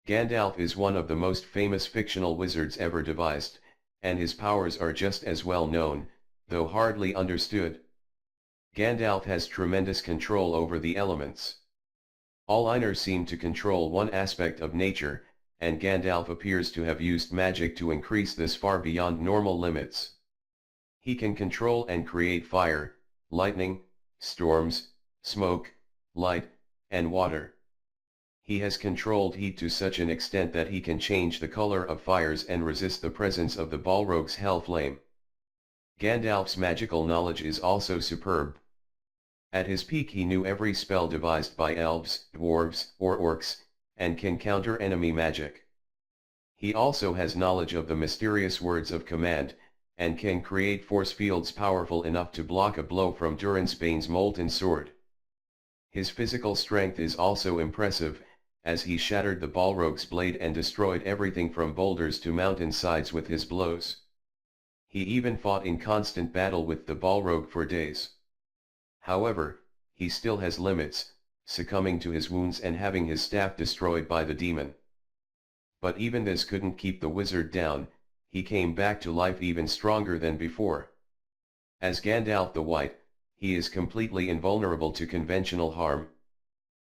Gandalf is one of the most famous fictional wizards ever devised, and his powers are just as well known, though hardly understood. Gandalf has tremendous control over the elements. All Ainur seem to control one aspect of nature, and Gandalf appears to have used magic to increase this far beyond normal limits. He can control and create fire, lightning, storms, smoke, light, and water. He has controlled heat to such an extent that he can change the color of fires and resist the presence of the Balrog's hell flame. Gandalf's magical knowledge is also superb. At his peak he knew every spell devised by elves, dwarves, or orcs, and can counter enemy magic. He also has knowledge of the mysterious words of command, and can create force fields powerful enough to block a blow from Durensbane's molten sword. His physical strength is also impressive, as he shattered the Balrog's blade and destroyed everything from boulders to mountainsides with his blows. He even fought in constant battle with the Balrog for days. However, he still has limits, succumbing to his wounds and having his staff destroyed by the demon. But even this couldn't keep the wizard down. He came back to life even stronger than before. As Gandalf the White, he is completely invulnerable to conventional harm.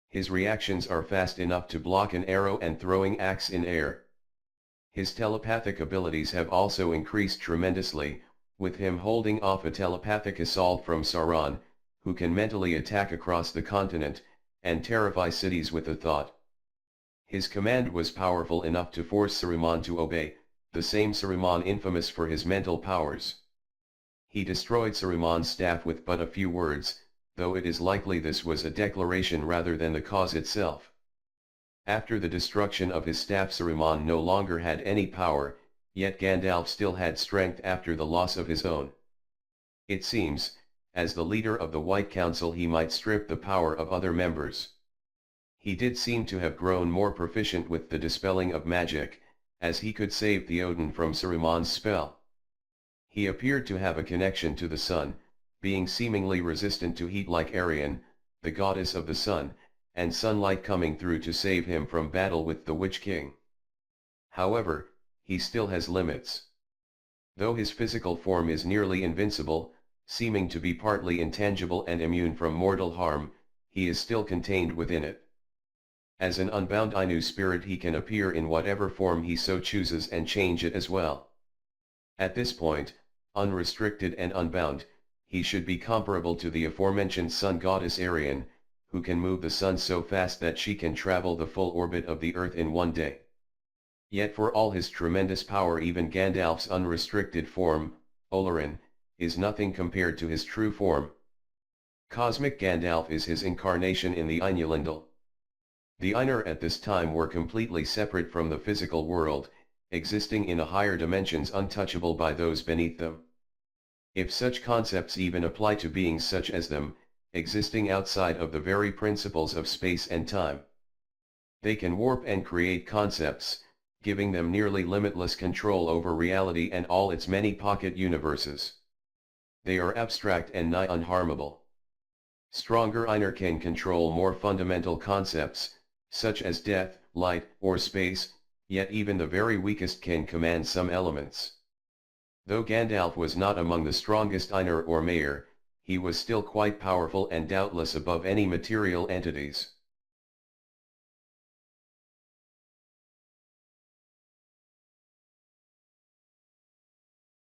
His reactions are fast enough to block an arrow and throwing axe in air. His telepathic abilities have also increased tremendously, with him holding off a telepathic assault from Sauron, who can mentally attack across the continent, and terrify cities with a thought. His command was powerful enough to force Saruman to obey, the same Saruman infamous for his mental powers. He destroyed Saruman's staff with but a few words, though it is likely this was a declaration rather than the cause itself. After the destruction of his staff, Saruman no longer had any power, yet Gandalf still had strength after the loss of his own. It seems, as the leader of the White Council, he might strip the power of other members. He did seem to have grown more proficient with the dispelling of magic, as he could save Theoden from Saruman's spell. He appeared to have a connection to the sun, being seemingly resistant to heat like Arian, the goddess of the sun, and sunlight coming through to save him from battle with the Witch King. However, he still has limits. Though his physical form is nearly invincible, seeming to be partly intangible and immune from mortal harm, he is still contained within it. As an unbound Ainu spirit, he can appear in whatever form he so chooses and change it as well. At this point, unrestricted and unbound, he should be comparable to the aforementioned sun goddess Arian, who can move the sun so fast that she can travel the full orbit of the earth in one day. Yet for all his tremendous power, even Gandalf's unrestricted form, Olorin, is nothing compared to his true form. Cosmic Gandalf is his incarnation in the Ainulindal. The Ainur at this time were completely separate from the physical world, existing in a higher dimensions untouchable by those beneath them. If such concepts even apply to beings such as them, existing outside of the very principles of space and time. They can warp and create concepts, giving them nearly limitless control over reality and all its many pocket universes. They are abstract and nigh unharmable. Stronger Ainur can control more fundamental concepts, such as death, light, or space, yet even the very weakest can command some elements. Though Gandalf was not among the strongest Ainur or Maiar, he was still quite powerful and doubtless above any material entities.